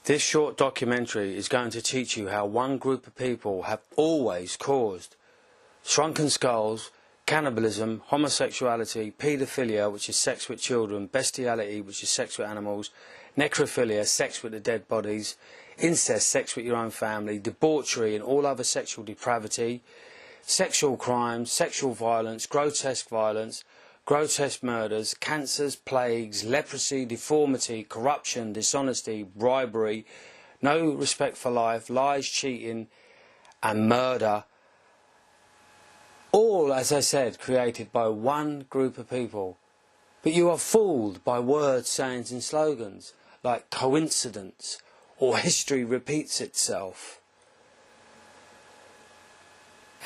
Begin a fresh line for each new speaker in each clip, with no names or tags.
This short documentary is going to teach you how one group of people have always caused shrunken skulls, cannibalism, homosexuality, paedophilia, which is sex with children, bestiality, which is sex with animals, necrophilia, sex with the dead bodies, incest, sex with your own family, debauchery and all other sexual depravity, sexual crimes, sexual violence, grotesque murders, cancers, plagues, leprosy, deformity, corruption, dishonesty, bribery, no respect for life, lies, cheating and murder. All, as I said, created by one group of people. But you are fooled by words, sayings and slogans like coincidence or history repeats itself.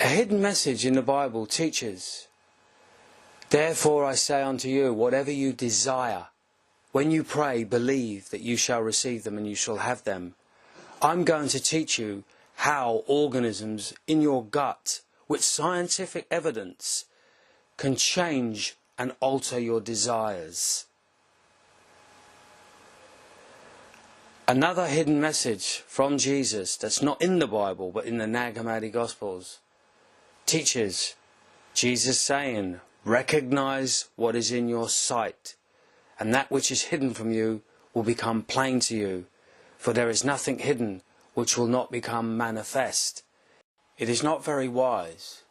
A hidden message in the Bible teaches, "Therefore I say unto you, whatever you desire, when you pray, believe that you shall receive them and you shall have them." I'm going to teach you how organisms in your gut, with scientific evidence, can change and alter your desires. Another hidden message from Jesus that's not in the Bible but in the Nag Hammadi Gospels teaches Jesus saying, "Recognize what is in your sight, and that which is hidden from you will become plain to you, for there is nothing hidden which will not become manifest." It is not very wise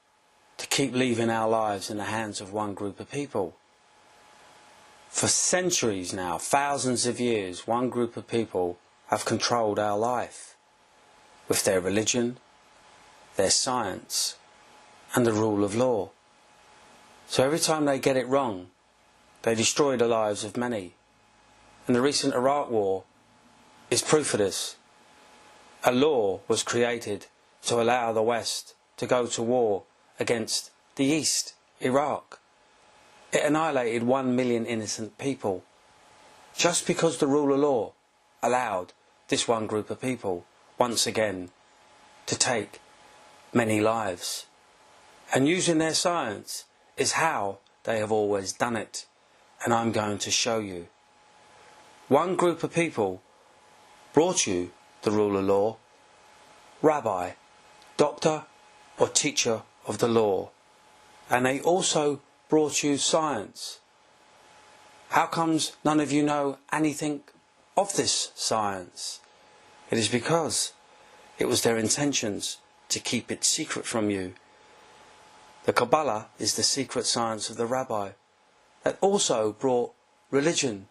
to keep leaving our lives in the hands of one group of people. For centuries now, thousands of years, one group of people have controlled our life with their religion, their science and the rule of law. So every time they get it wrong, they destroy the lives of many. And the recent Iraq war is proof of this. A law was created to allow the West to go to war against the East, Iraq. It annihilated 1 million innocent people, just because the rule of law allowed this one group of people, once again, to take many lives. And using their science is how they have always done it, and I'm going to show you. One group of people brought you the rule of law, rabbi, doctor or teacher of the law, and they also brought you science. How comes none of you know anything of this science? It is because it was their intentions to keep it secret from you. The Kabbalah is the secret science of the rabbi that also brought religion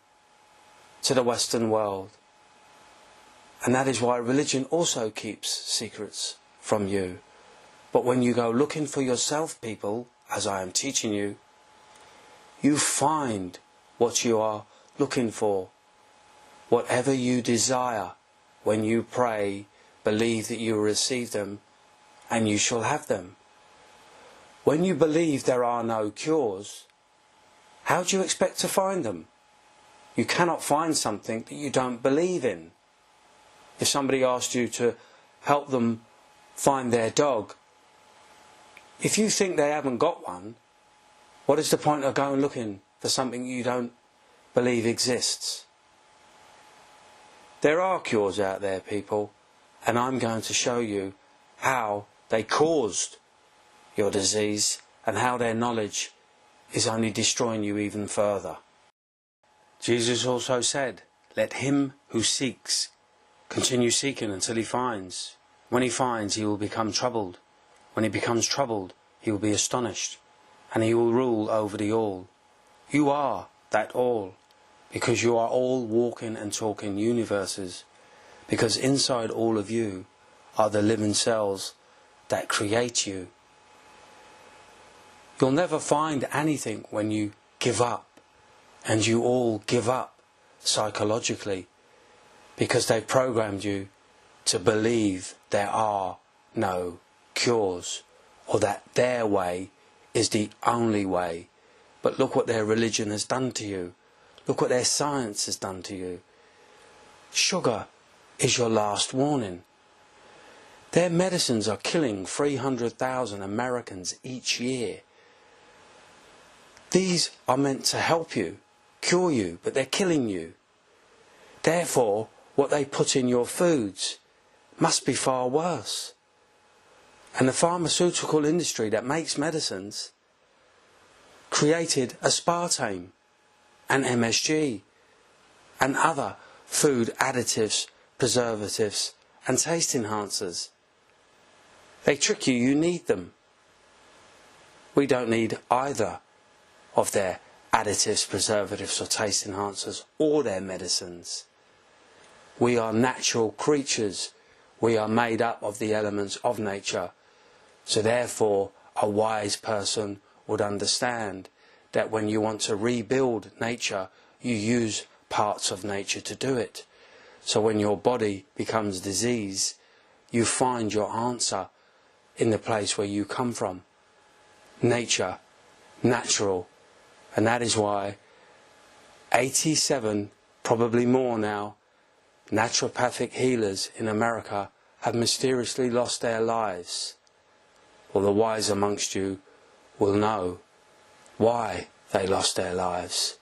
to the Western world. And that is why religion also keeps secrets from you. But when you go looking for yourself, people, as I am teaching you, you find what you are looking for. Whatever you desire, when you pray, believe that you will receive them and you shall have them. When you believe there are no cures, how do you expect to find them? You cannot find something that you don't believe in. If somebody asked you to help them find their dog, if you think they haven't got one, what is the point of going looking for something you don't believe exists? There are cures out there, people, and I'm going to show you how they caused your disease and how their knowledge is only destroying you even further. Jesus also said, "Let him who seeks continue seeking until he finds. When he finds, he will become troubled. When he becomes troubled, he will be astonished, and he will rule over the all." You are that all, because you are all walking and talking universes, because inside all of you are the living cells that create you. You'll never find anything when you give up, and you all give up psychologically, because they've programmed you to believe there are no cures, or that their way is the only way. But look what their religion has done to you. Look what their science has done to you. Sugar is your last warning. Their medicines are killing 300,000 Americans each year. These are meant to help you, cure you, but they're killing you. Therefore, what they put in your foods must be far worse. And the pharmaceutical industry that makes medicines created aspartame and MSG and other food additives, preservatives and taste enhancers. They trick you, you need them. We don't need either of their additives, preservatives or taste enhancers or their medicines. We are natural creatures. We are made up of the elements of nature. So therefore, a wise person would understand that when you want to rebuild nature, you use parts of nature to do it. So when your body becomes disease, you find your answer in the place where you come from. Nature, natural. And that is why 87, probably more now, naturopathic healers in America have mysteriously lost their lives. Well, the wise amongst you will know why they lost their lives.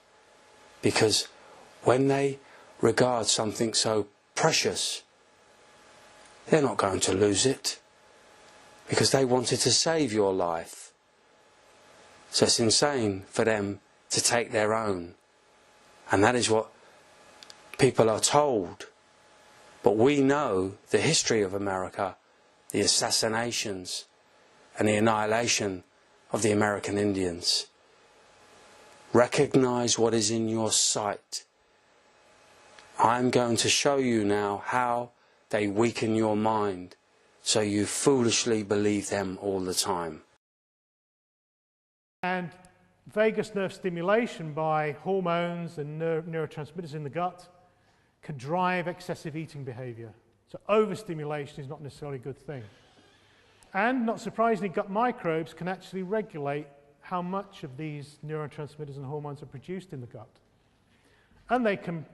Because when they regard something so precious, they're not going to lose it. Because they wanted to save your life. So it's insane for them to take their own. And that is what people are told. But we know the history of America, the assassinations and the annihilation of the American Indians. Recognize what is in your sight. I'm going to show you now how they weaken your mind so you foolishly believe them all the time.
And vagus nerve stimulation by hormones and neurotransmitters in the gut can drive excessive eating behavior. So overstimulation is not necessarily a good thing. And not surprisingly, gut microbes can actually regulate how much of these neurotransmitters and hormones are produced in the gut. And they can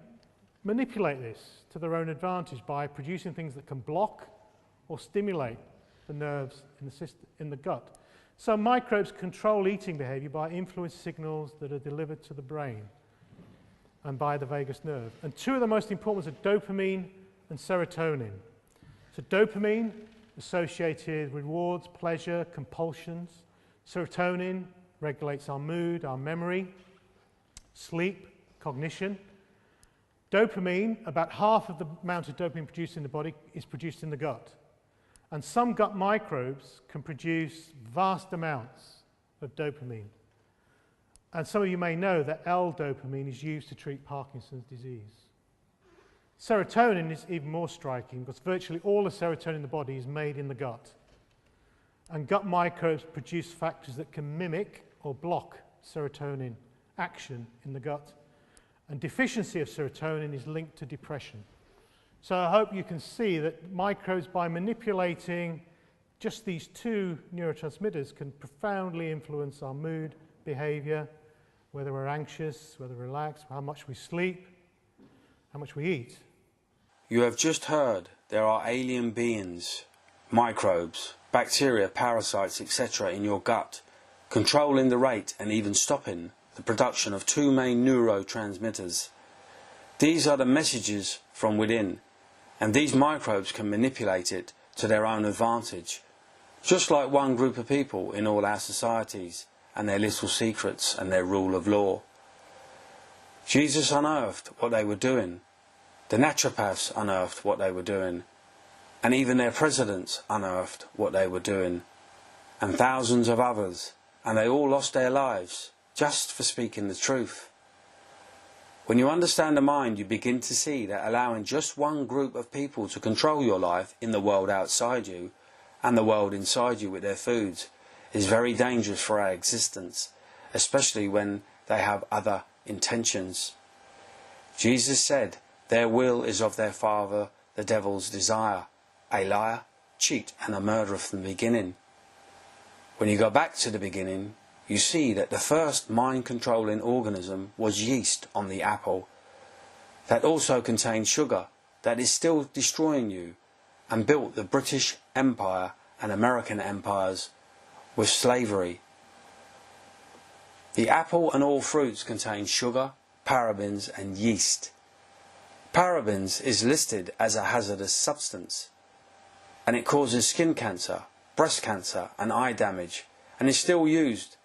manipulate this to their own advantage by producing things that can block or stimulate the nerves in the gut. So microbes control eating behavior by influencing signals that are delivered to the brain and by the vagus nerve. And two of the most important ones are dopamine and serotonin. So dopamine associated with rewards, pleasure, compulsions. Serotonin regulates our mood, our memory, sleep, cognition. Dopamine, about half of the amount of dopamine produced in the body is produced in the gut. And some gut microbes can produce vast amounts of dopamine. And some of you may know that L-dopamine is used to treat Parkinson's disease. Serotonin is even more striking because virtually all the serotonin in the body is made in the gut. And gut microbes produce factors that can mimic or block serotonin action in the gut. And deficiency of serotonin is linked to depression. So I hope you can see that microbes, by manipulating just these two neurotransmitters, can profoundly influence our mood, behavior, whether we're anxious, whether we're relaxed, how much we sleep, how much we eat.
You have just heard there are alien beings, microbes, bacteria, parasites, etc. in your gut, controlling the rate and even stopping the production of two main neurotransmitters. These are the messages from within, and these microbes can manipulate it to their own advantage, just like one group of people in all our societies and their little secrets and their rule of law. Jesus unearthed what they were doing, the naturopaths unearthed what they were doing, and even their presidents unearthed what they were doing, and thousands of others, and they all lost their lives just for speaking the truth. When you understand the mind, you begin to see that allowing just one group of people to control your life in the world outside you and the world inside you with their foods is very dangerous for our existence, especially when they have other intentions. Jesus said, "Their will is of their father, the devil's desire, a liar, cheat and a murderer from the beginning." When you go back to the beginning, you see that the first mind-controlling organism was yeast on the apple. That also contained sugar that is still destroying you and built the British Empire and American empires with slavery. The apple and all fruits contain sugar, parabens and yeast. Parabens is listed as a hazardous substance, and it causes skin cancer, breast cancer and eye damage, and is still used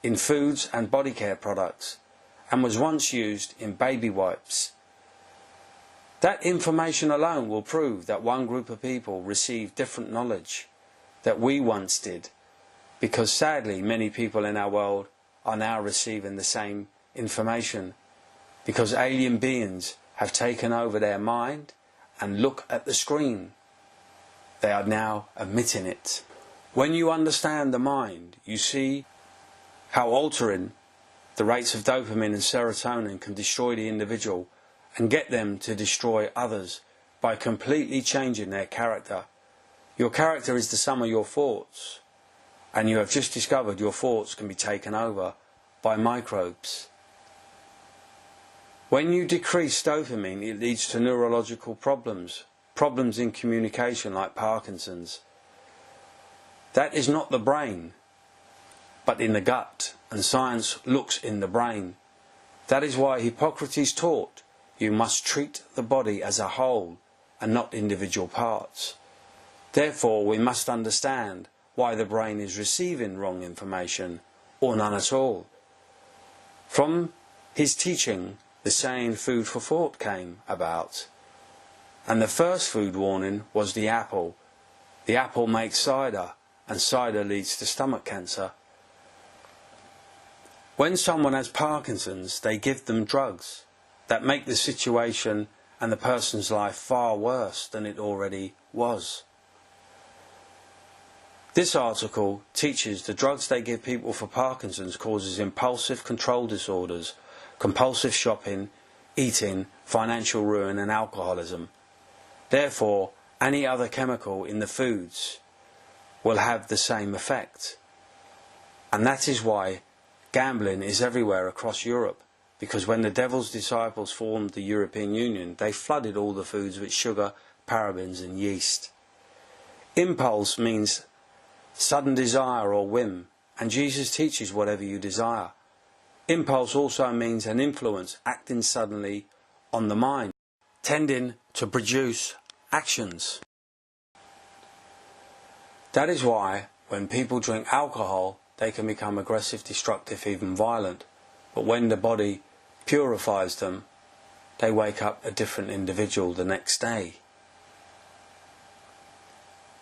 in foods and body care products, and was once used in baby wipes. That information alone will prove that one group of people received different knowledge that we once did, because sadly many people in our world are now receiving the same information, because alien beings have taken over their mind and look at the screen. They are now admitting it. When you understand the mind, you see how altering the rates of dopamine and serotonin can destroy the individual and get them to destroy others by completely changing their character. Your character is the sum of your thoughts, and you have just discovered your thoughts can be taken over by microbes. When you decrease dopamine, it leads to neurological problems in communication like Parkinson's. That is not the brain, but in the gut, and science looks in the brain. That is why Hippocrates taught you must treat the body as a whole and not individual parts. Therefore, we must understand why the brain is receiving wrong information, or none at all. From his teaching, the saying food for thought came about. And the first food warning was the apple. The apple makes cider, and cider leads to stomach cancer. When someone has Parkinson's, they give them drugs that make the situation and the person's life far worse than it already was. This article teaches the drugs they give people for Parkinson's causes impulsive control disorders, compulsive shopping, eating, financial ruin and alcoholism. Therefore, any other chemical in the foods will have the same effect. And that is why gambling is everywhere across Europe, because when the devil's disciples formed the European Union, they flooded all the foods with sugar, parabens and yeast. Impulse means sudden desire or whim, and Jesus teaches whatever you desire. Impulse also means an influence acting suddenly on the mind, tending to produce actions. That is why when people drink alcohol, they can become aggressive, destructive, even violent. But when the body purifies them, they wake up a different individual the next day.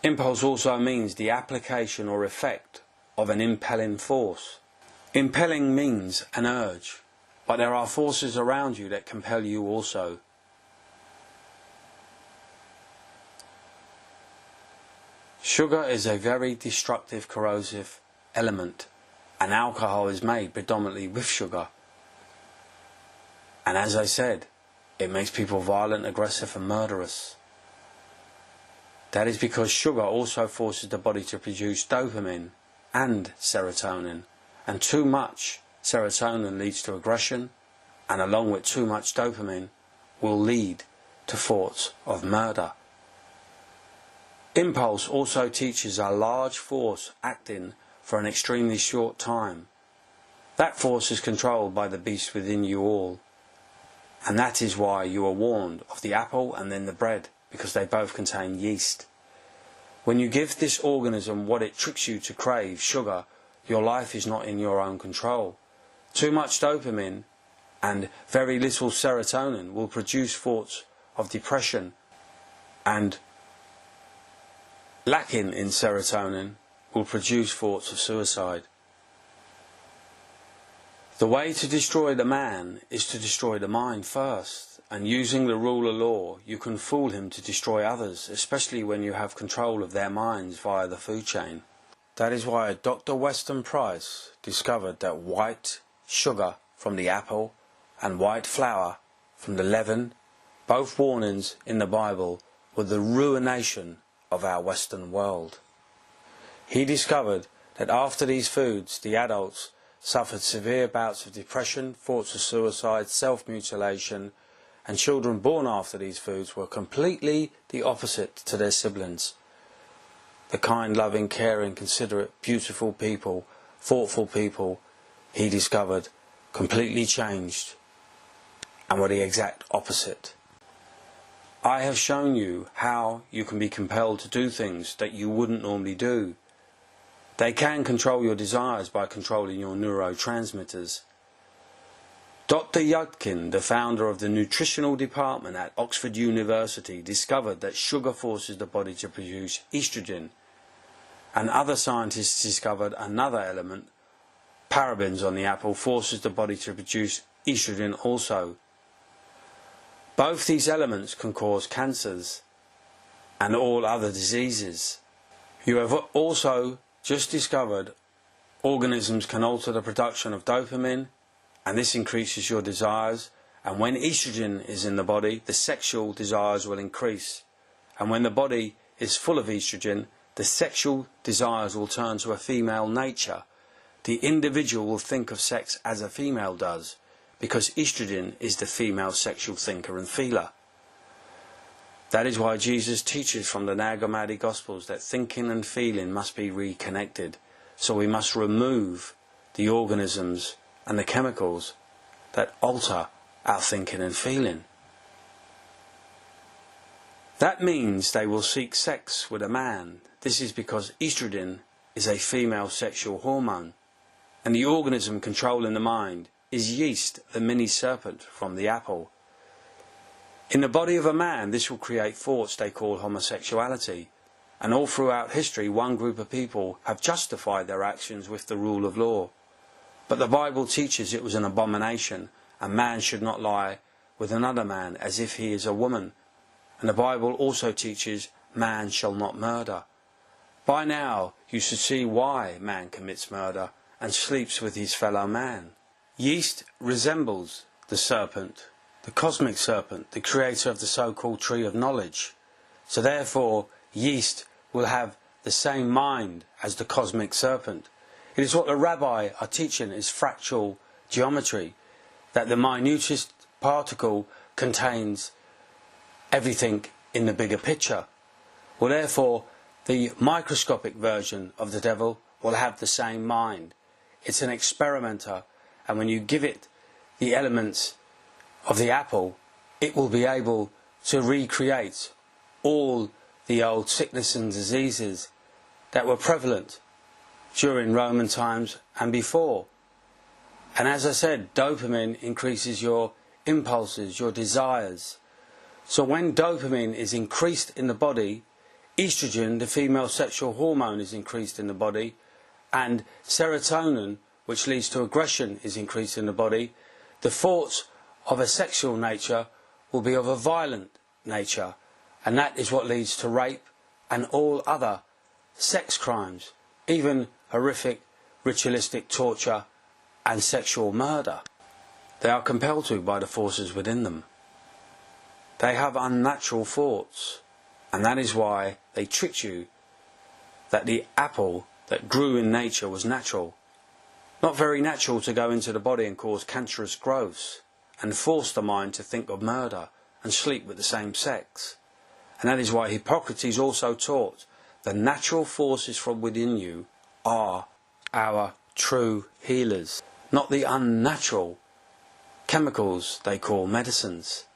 Impulse also means the application or effect of an impelling force. Impelling means an urge, but there are forces around you that compel you also. Sugar is a very destructive, corrosive element, and alcohol is made predominantly with sugar. And as I said, it makes people violent, aggressive and murderous. That is because sugar also forces the body to produce dopamine and serotonin, and too much serotonin leads to aggression, and along with too much dopamine will lead to thoughts of murder. Impulse also teaches a large force acting for an extremely short time. That force is controlled by the beast within you all, and that is why you are warned of the apple and then the bread, because they both contain yeast. When you give this organism what it tricks you to crave, sugar, your life is not in your own control. Too much dopamine and very little serotonin will produce thoughts of depression, and lacking in serotonin will produce thoughts of suicide. The way to destroy the man is to destroy the mind first, and using the rule of law you can fool him to destroy others, especially when you have control of their minds via the food chain. That is why Dr. Weston Price discovered that white sugar from the apple and white flour from the leaven, both warnings in the Bible, were the ruination of our Western world. He discovered that after these foods, the adults suffered severe bouts of depression, thoughts of suicide, self-mutilation, and children born after these foods were completely the opposite to their siblings. The kind, loving, caring, considerate, beautiful people, thoughtful people, he discovered, completely changed and were the exact opposite. I have shown you how you can be compelled to do things that you wouldn't normally do. They can control your desires by controlling your neurotransmitters. Dr. Yudkin, the founder of the nutritional department at Oxford University, discovered that sugar forces the body to produce estrogen, and other scientists discovered another element, parabens on the apple, forces the body to produce estrogen also. Both these elements can cause cancers and all other diseases. You have also just discovered organisms can alter the production of dopamine, and this increases your desires, and when estrogen is in the body, the sexual desires will increase, and when the body is full of estrogen, the sexual desires will turn to a female nature. The individual will think of sex as a female does, because estrogen is the female sexual thinker and feeler. That is why Jesus teaches from the Nag Hammadi Gospels that thinking and feeling must be reconnected, so we must remove the organisms and the chemicals that alter our thinking and feeling. That means they will seek sex with a man. This is because estrogen is a female sexual hormone, and the organism controlling the mind is yeast, the mini serpent from the apple. In the body of a man, this will create thoughts they call homosexuality, and all throughout history one group of people have justified their actions with the rule of law. But the Bible teaches it was an abomination, and man should not lie with another man as if he is a woman. And the Bible also teaches man shall not murder. By now you should see why man commits murder and sleeps with his fellow man. Yeast resembles the serpent, the cosmic serpent, the creator of the so-called tree of knowledge. So therefore yeast will have the same mind as the cosmic serpent. It is what the rabbi are teaching is fractal geometry, that the minutest particle contains everything in the bigger picture. Well, therefore, the microscopic version of the devil will have the same mind. It's an experimenter, and when you give it the elements of the apple, it will be able to recreate all the old sickness and diseases that were prevalent during Roman times and before. And as I said, dopamine increases your impulses, your desires. So when dopamine is increased in the body, estrogen, the female sexual hormone, is increased in the body, and serotonin, which leads to aggression, is increased in the body. The thoughts of a sexual nature will be of a violent nature, and that is what leads to rape and all other sex crimes, even horrific ritualistic torture and sexual murder. They are compelled to by the forces within them. They have unnatural thoughts, and that is why they tricked you that the apple that grew in nature was natural. Not very natural to go into the body and cause cancerous growths and force the mind to think of murder and sleep with the same sex. And that is why Hippocrates also taught the natural forces from within you are our true healers, not the unnatural chemicals they call medicines.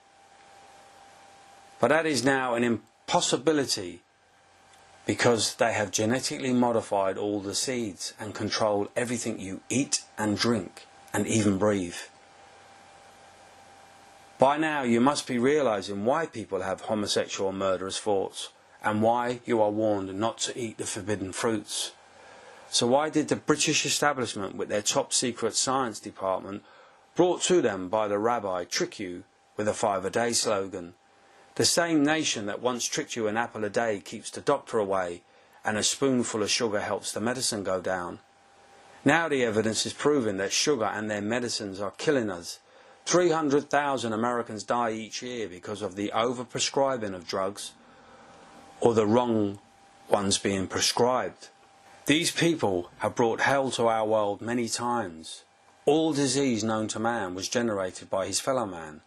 But that is now an impossibility, because they have genetically modified all the seeds and control everything you eat and drink and even breathe. By now you must be realizing why people have homosexual and murderous thoughts, and why you are warned not to eat the forbidden fruits. So why did the British establishment, with their top secret science department brought to them by the rabbi, trick you with a 5-a-day slogan? The same nation that once tricked you an apple a day keeps the doctor away, and a spoonful of sugar helps the medicine go down. Now the evidence is proving that sugar and their medicines are killing us. 300,000 Americans die each year because of the overprescribing of drugs, or the wrong ones being prescribed. These people have brought hell to our world many times. All disease known to man was generated by his fellow man,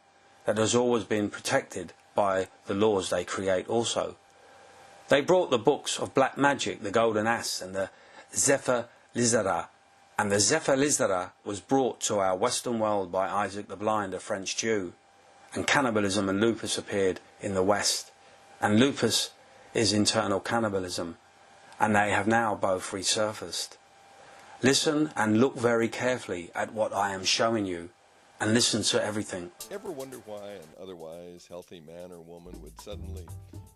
that has always been protected by the laws they create also. They brought the books of black magic, the golden ass and the Sefer Lizara, and the Sefer Lizara was brought to our Western world by Isaac the Blind, a French Jew, and cannibalism and lupus appeared in the West, and lupus is internal cannibalism, and they have now both resurfaced. Listen and look very carefully at what I am showing you, and listen to everything.
Ever wonder why an otherwise healthy man or woman would suddenly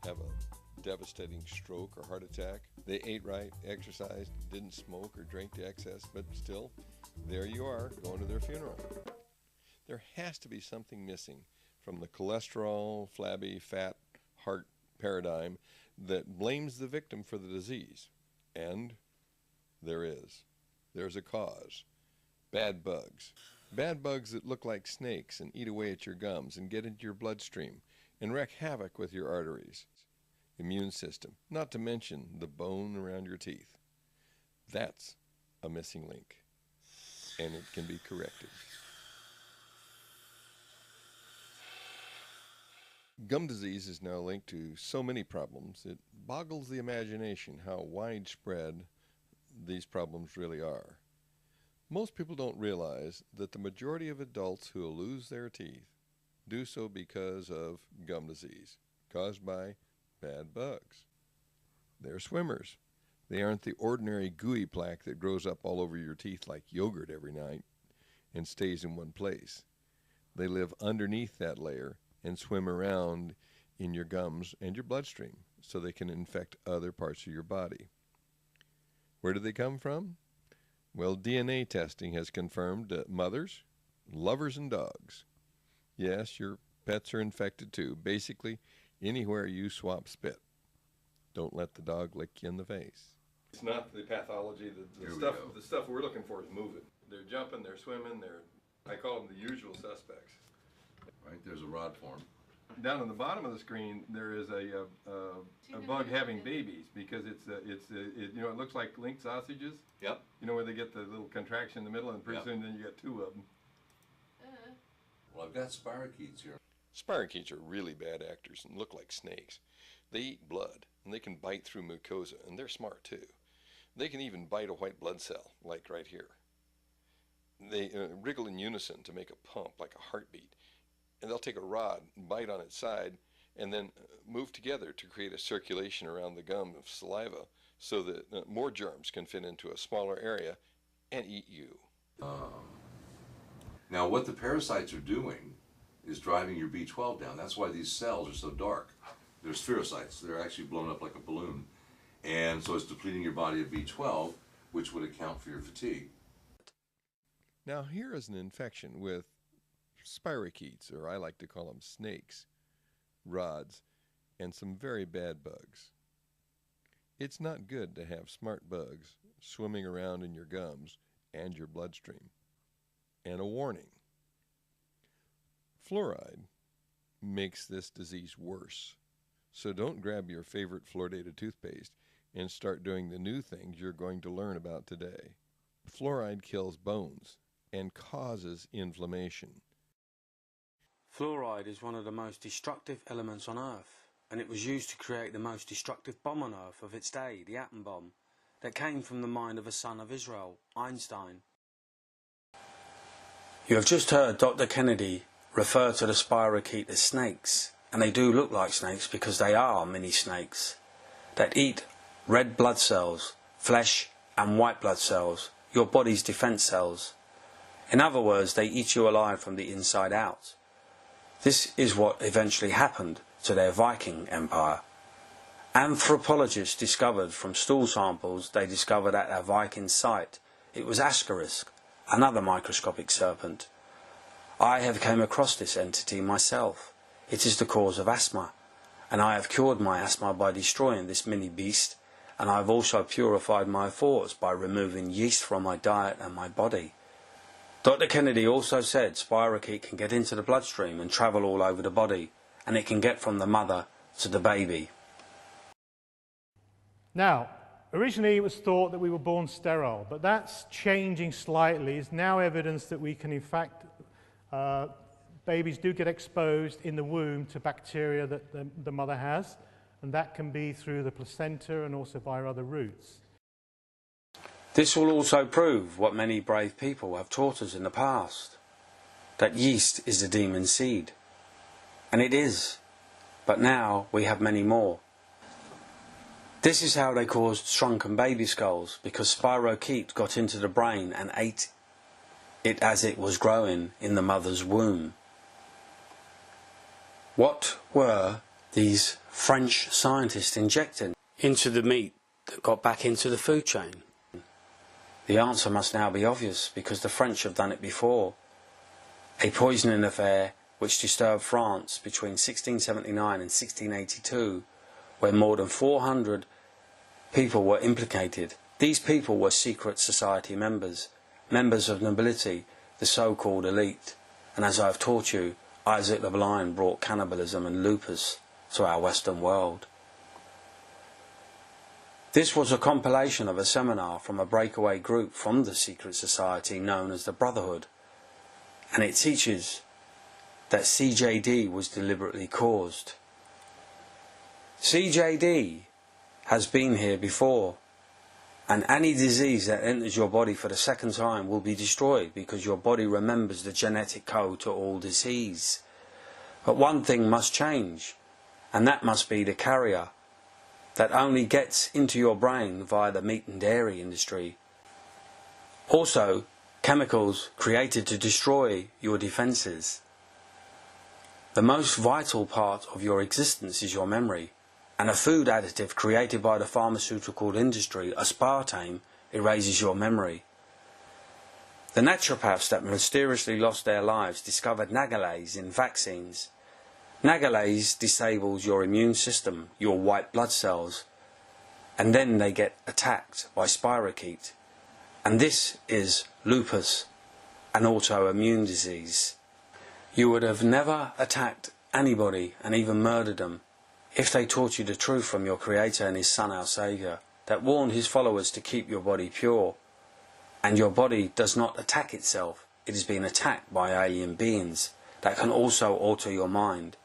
have a devastating stroke or heart attack? They ate right, exercised, didn't smoke or drink to excess, but still, there you are, going to their funeral. There has to be something missing from the cholesterol, flabby, fat, heart paradigm that blames the victim for the disease. And there is. There's a cause. Bad bugs. Bad bugs that look like snakes and eat away at your gums and get into your bloodstream and wreak havoc with your arteries, immune system, not to mention the bone around your teeth. That's a missing link, and it can be corrected. Gum disease is now linked to so many problems, it boggles the imagination how widespread these problems really are. Most people don't realize that the majority of adults who will lose their teeth do so because of gum disease, caused by bad bugs. They're swimmers. They aren't the ordinary gooey plaque that grows up all over your teeth like yogurt every night and stays in one place. They live underneath that layer and swim around in your gums and your bloodstream so they can infect other parts of your body. Where do they come from? Well, DNA testing has confirmed that mothers, lovers, and dogs. Yes, your pets are infected too. Basically, anywhere you swap spit. Don't let the dog lick you in the face. It's not the pathology. The stuff we're looking for is moving. They're jumping, they're swimming, I call them the usual suspects.
Right, there's a rod form.
Down on the bottom of the screen, there is a bug having babies because it looks like linked sausages.
Yep.
You know where they get the little contraction in the middle, and pretty soon then you get two of them.
Well, I've got spirochetes here.
Spirochetes are really bad actors and look like snakes. They eat blood, and they can bite through mucosa, and they're smart too. They can even bite a white blood cell, like right here. They wriggle in unison to make a pump, like a heartbeat. And they'll take a rod and bite on its side and then move together to create a circulation around the gum of saliva so that more germs can fit into a smaller area and eat you.
Now what the parasites are doing is driving your B12 down. That's why these cells are so dark. They're spherocytes. They're actually blown up like a balloon. And so it's depleting your body of B12, which would account for your fatigue.
Now here is an infection with spirochetes, or I like to call them snakes, rods, and some very bad bugs. It's not good to have smart bugs swimming around in your gums and your bloodstream. And a warning, fluoride makes this disease worse. So don't grab your favorite fluoridated toothpaste and start doing the new things you're going to learn about today. Fluoride kills bones and causes inflammation.
Fluoride is one of the most destructive elements on Earth, and it was used to create the most destructive bomb on Earth of its day, the atom bomb, that came from the mind of a son of Israel, Einstein. You have just heard Dr. Kennedy refer to the spirochete as snakes, and they do look like snakes because they are mini snakes that eat red blood cells, flesh and white blood cells, your body's defense cells. In other words, they eat you alive from the inside out. This is what eventually happened to their Viking empire. Anthropologists discovered from stool samples they discovered at a Viking site it was Ascaris, another microscopic serpent. I have came across this entity myself. It is the cause of asthma, and I have cured my asthma by destroying this mini beast, and I have also purified my thoughts by removing yeast from my diet and my body. Dr. Kennedy also said spirochete can get into the bloodstream and travel all over the body, and it can get from the mother to the baby.
Now, originally it was thought that we were born sterile, but that's changing slightly. It's now evidence that we can, in fact, babies do get exposed in the womb to bacteria that the mother has, and that can be through the placenta and also via other routes.
This will also prove what many brave people have taught us in the past, that yeast is the demon seed. And it is. but now we have many more. This is how they caused shrunken baby skulls, because spirochete got into the brain and ate it as it was growing in the mother's womb. What were these French scientists injecting into the meat that got back into the food chain? The answer must now be obvious, because the French have done it before. A poisoning affair which disturbed France between 1679 and 1682, where more than 400 people were implicated. These people were secret society members, members of nobility, the so-called elite. And as I've taught you, Isaac the Blind brought cannibalism and lupus to our Western world. This was a compilation of a seminar from a breakaway group from the secret society known as the Brotherhood, and it teaches that CJD was deliberately caused. CJD has been here before, and any disease that enters your body for the second time will be destroyed, because your body remembers the genetic code to all disease. But one thing must change, and that must be the carrier that only gets into your brain via the meat and dairy industry. Also, chemicals created to destroy your defences. The most vital part of your existence is your memory, and a food additive created by the pharmaceutical industry, aspartame, erases your memory. The naturopaths that mysteriously lost their lives discovered nagalase in vaccines. Nagalase disables your immune system, your white blood cells, and then they get attacked by spirochete. And this is lupus, an autoimmune disease. You would have never attacked anybody and even murdered them if they taught you the truth from your Creator and His Son, our Saviour, that warned His followers to keep your body pure. And your body does not attack itself. It is being attacked by alien beings that can also alter your mind.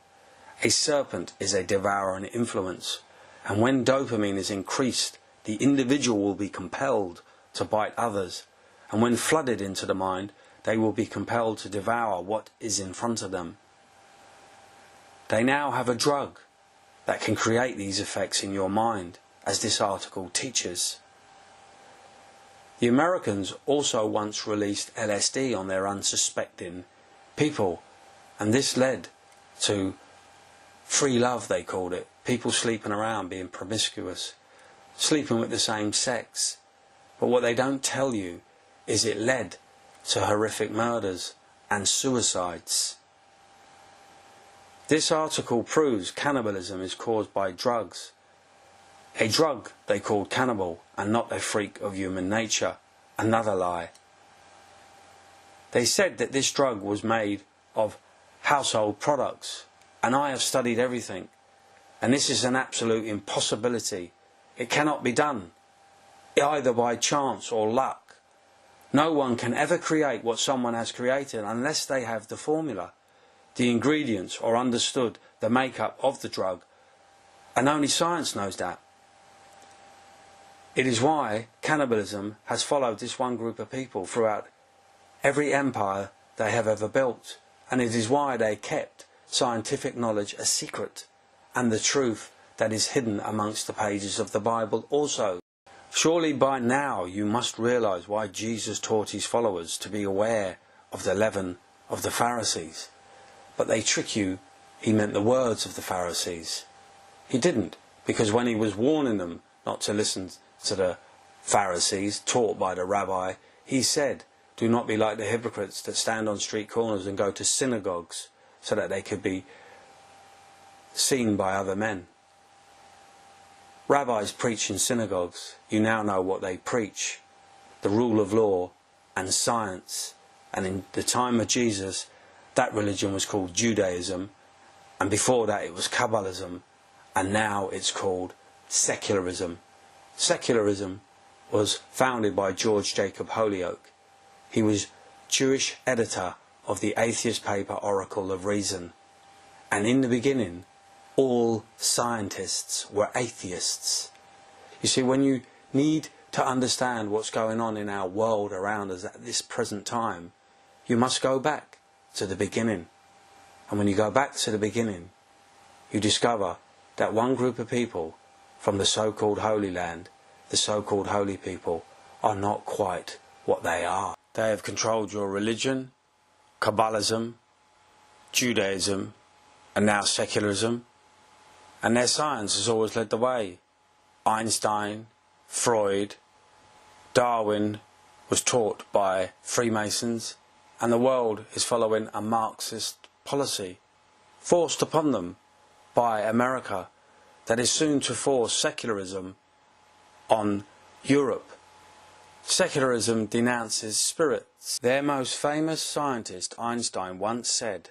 A serpent is a devouring influence, and when dopamine is increased, the individual will be compelled to bite others, and when flooded into the mind, they will be compelled to devour what is in front of them. They now have a drug that can create these effects in your mind, as this article teaches. The Americans also once released LSD on their unsuspecting people, and this led to free love, they called it. People sleeping around, being promiscuous, sleeping with the same sex. But what they don't tell you is it led to horrific murders and suicides. This article proves cannibalism is caused by drugs. A drug they called cannibal, and not a freak of human nature. Another lie. They said that this drug was made of household products, and I have studied everything, and this is an absolute impossibility. It cannot be done, either by chance or luck. No one can ever create what someone has created unless they have the formula, the ingredients, or understood the makeup of the drug, and only science knows that. It is why cannibalism has followed this one group of people throughout every empire they have ever built, and it is why they kept scientific knowledge a secret, and the truth that is hidden amongst the pages of the Bible also. Surely by now you must realize why Jesus taught his followers to be aware of the leaven of the Pharisees. But they trick you, he meant the words of the Pharisees. He didn't, because when he was warning them not to listen to the Pharisees taught by the rabbi, he said, "Do not be like the hypocrites that stand on street corners and go to synagogues so that they could be seen by other men." Rabbis preach in synagogues. You now know what they preach: the rule of law and science. And in the time of Jesus, that religion was called Judaism, and before that it was Kabbalism, and now it's called secularism. Secularism was founded by George Jacob Holyoake. He was Jewish editor of the atheist paper Oracle of Reason. And in the beginning, all scientists were atheists. You see, when you need to understand what's going on in our world around us at this present time, you must go back to the beginning. And when you go back to the beginning, you discover that one group of people from the so-called Holy Land, the so-called holy people, are not quite what they are. They have controlled your religion, Kabbalism, Judaism, and now secularism, and their science has always led the way. Einstein, Freud, Darwin was taught by Freemasons, and the world is following a Marxist policy forced upon them by America that is soon to force secularism on Europe. Secularism denounces spirits. Their most famous scientist, Einstein, once said,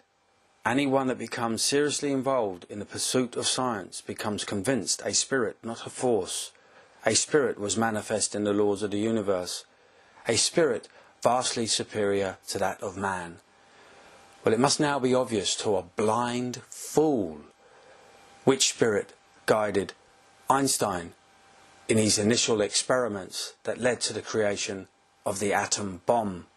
"Anyone that becomes seriously involved in the pursuit of science becomes convinced a spirit, not a force. A spirit was manifest in the laws of the universe. A spirit vastly superior to that of man." Well, it must now be obvious to a blind fool which spirit guided Einstein in his initial experiments that led to the creation of the atom bomb.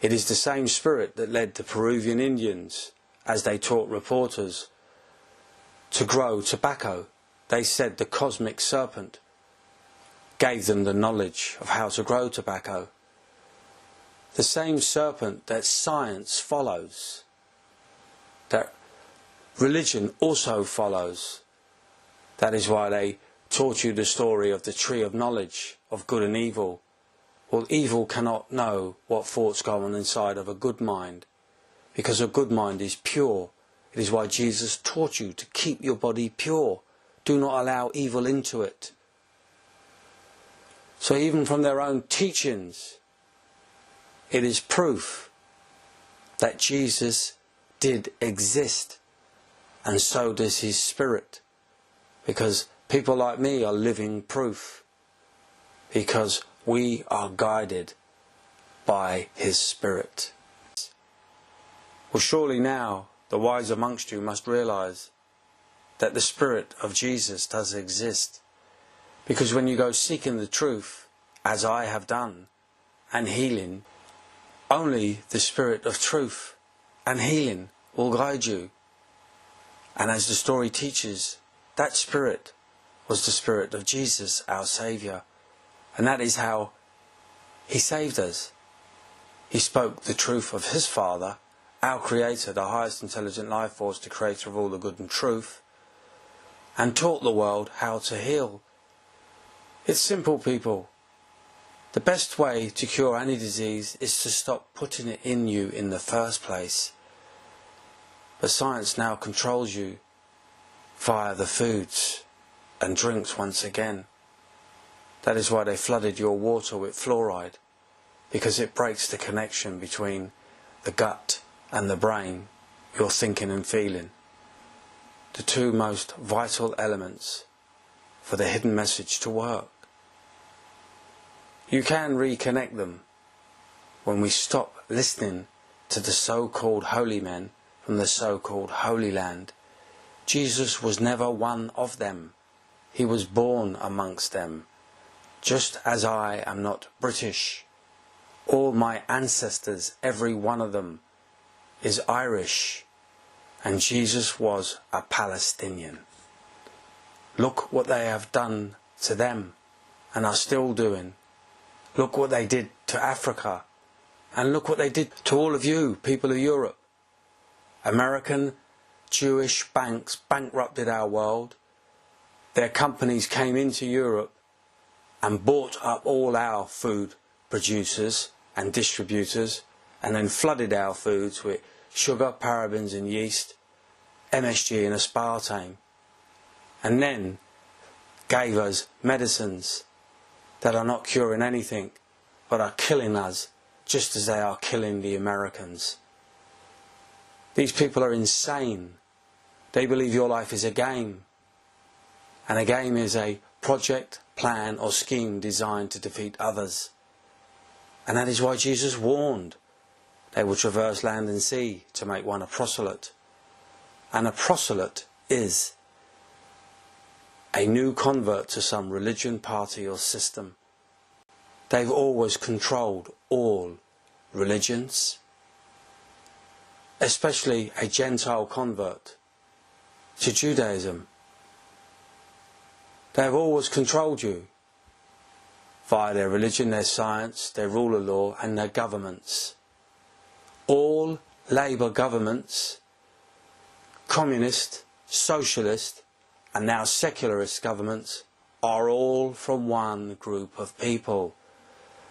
It is the same spirit that led the Peruvian Indians, as they taught reporters, to grow tobacco. They said the cosmic serpent gave them the knowledge of how to grow tobacco. The same serpent that science follows, that religion also follows. That is why they taught you the story of the tree of knowledge of good and evil. Well, evil cannot know what thoughts go on inside of a good mind, because a good mind is pure. It is why Jesus taught you to keep your body pure. Do not allow evil into it. So even from their own teachings, it is proof that Jesus did exist, and so does his spirit, because people like me are living proof, because we are guided by his spirit. Well, surely now the wise amongst you must realize that the spirit of Jesus does exist, because when you go seeking the truth, as I have done, and healing, only the spirit of truth and healing will guide you. And as the story teaches, that spirit was the spirit of Jesus, our Saviour. And that is how he saved us. He spoke the truth of his Father, our Creator, the highest intelligent life force, the Creator of all the good and truth, and taught the world how to heal. It's simple, people. The best way to cure any disease is to stop putting it in you in the first place. But science now controls you via the foods and drinks once again. That is why they flooded your water with fluoride, because it breaks the connection between the gut and the brain, your thinking and feeling. The two most vital elements for the hidden message to work. You can reconnect them when we stop listening to the so-called holy men from the so-called Holy Land. Jesus was never one of them. He was born amongst them. Just as I am not British, all my ancestors, every one of them, is Irish, and Jesus was a Palestinian. Look what they have done to them and are still doing. Look what they did to Africa, and look what they did to all of you, people of Europe. American Jewish banks bankrupted our world. Their companies came into Europe and bought up all our food producers and distributors, and then flooded our foods with sugar, parabens and yeast, MSG and aspartame, and then gave us medicines that are not curing anything, but are killing us just as they are killing the Americans. These people are insane. They believe your life is a game, and a game is a project, plan or scheme designed to defeat others. And that is why Jesus warned they will traverse land and sea to make one a proselyte. And a proselyte is a new convert to some religion, party or system. They've always controlled all religions, especially a Gentile convert. to Judaism. They have always controlled you via their religion, their science, their rule of law and their governments. All Labour governments, communist, socialist and now secularist governments are all from one group of people.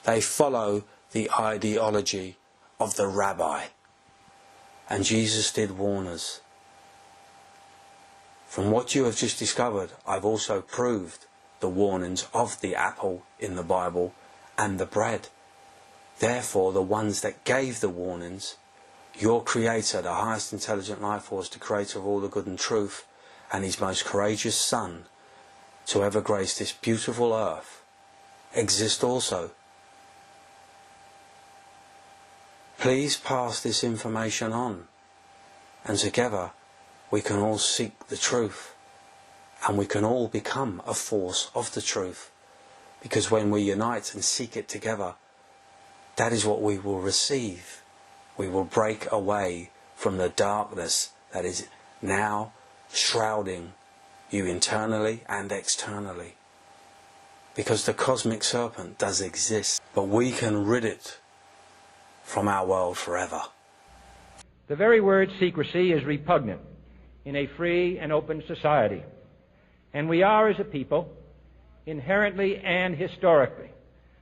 They follow the ideology of the rabbi. And Jesus did warn us. From what you have just discovered, I've also proved the warnings of the apple in the Bible and the bread. Therefore, the ones that gave the warnings, your Creator, the highest intelligent life force, the Creator of all the good and truth, and His most courageous Son, to ever grace this beautiful earth, exist also. Please pass this information on, and together we can all seek the truth, and we can all become a force of the truth, because when we unite and seek it together, that is what we will receive. We will break away from the darkness that is now shrouding you internally and externally, because the cosmic serpent does exist, but we can rid it from our world forever.
The very word secrecy is repugnant in a free and open society, and we are, as a people, inherently and historically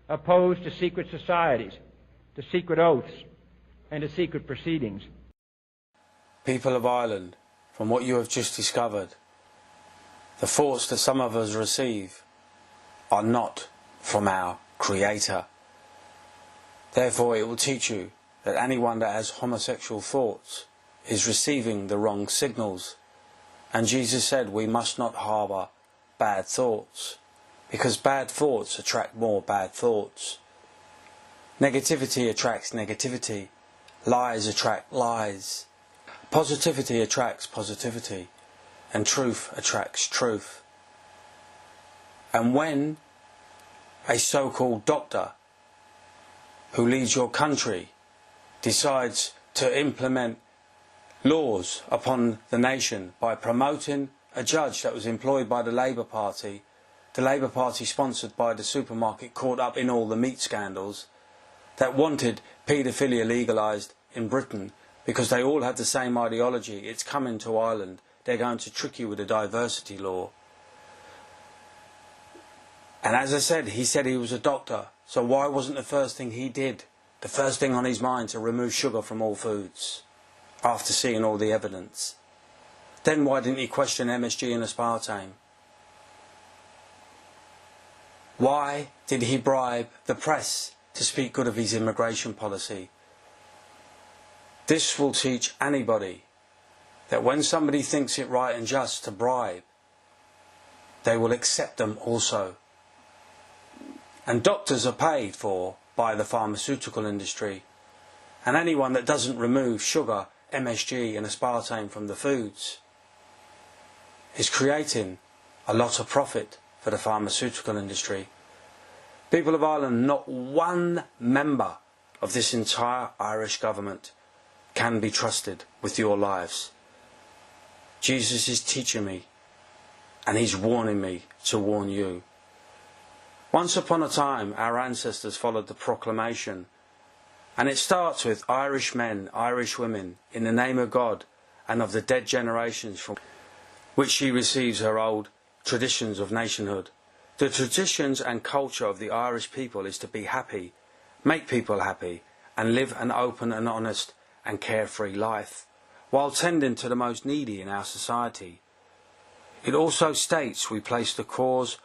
opposed to secret societies, to secret oaths, and to secret proceedings.
People of Ireland, from what you have just discovered, the thoughts that some of us receive are not from our Creator. Therefore, it will teach you that anyone that has homosexual thoughts is receiving the wrong signals. And Jesus said we must not harbour bad thoughts, because bad thoughts attract more bad thoughts. Negativity attracts negativity. Lies attract lies. Positivity attracts positivity. And truth attracts truth. And when a so-called doctor who leads your country decides to implement laws upon the nation by promoting a judge that was employed by the Labour Party sponsored by the supermarket caught up in all the meat scandals, that wanted paedophilia legalised in Britain because they all had the same ideology. It's coming to Ireland. They're going to trick you with a diversity law. And as I said, he said he was a doctor. So why wasn't the first thing he did, the first thing on his mind, to remove sugar from all foods after seeing all the evidence? Then why didn't he question MSG and aspartame? Why did he bribe the press to speak good of his immigration policy? This will teach anybody that when somebody thinks it right and just to bribe, they will accept them also. And doctors are paid for by the pharmaceutical industry. And anyone that doesn't remove sugar, MSG and aspartame from the foods is creating a lot of profit for the pharmaceutical industry. People of Ireland, not one member of this entire Irish government can be trusted with your lives. Jesus is teaching me, and He's warning me to warn you. Once upon a time, our ancestors followed the proclamation, and it starts with Irish men, Irish women, in the name of God and of the dead generations from which she receives her old traditions of nationhood. The traditions and culture of the Irish people is to be happy, make people happy, and live an open and honest and carefree life, while tending to the most needy in our society. It also states we place the cause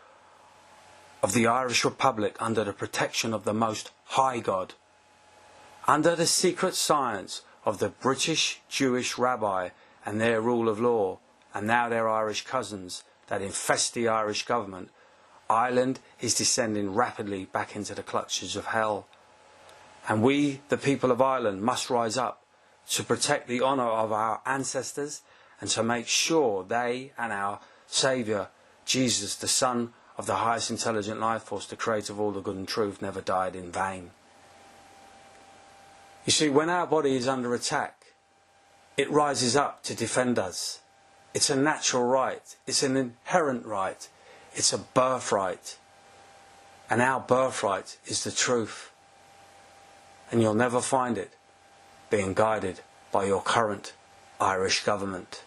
of the Irish Republic under the protection of the Most High God, under the secret science of the British Jewish rabbi and their rule of law, and now their Irish cousins that infest the Irish government. Ireland is descending rapidly back into the clutches of hell. And we, the people of Ireland, must rise up to protect the honour of our ancestors and to make sure they and our Saviour, Jesus, the Son of the highest intelligent life force, the Creator of all the good and truth, never died in vain. You see, when our body is under attack, it rises up to defend us. It's a natural right. It's an inherent right. It's a birthright. And our birthright is the truth. And you'll never find it being guided by your current Irish government.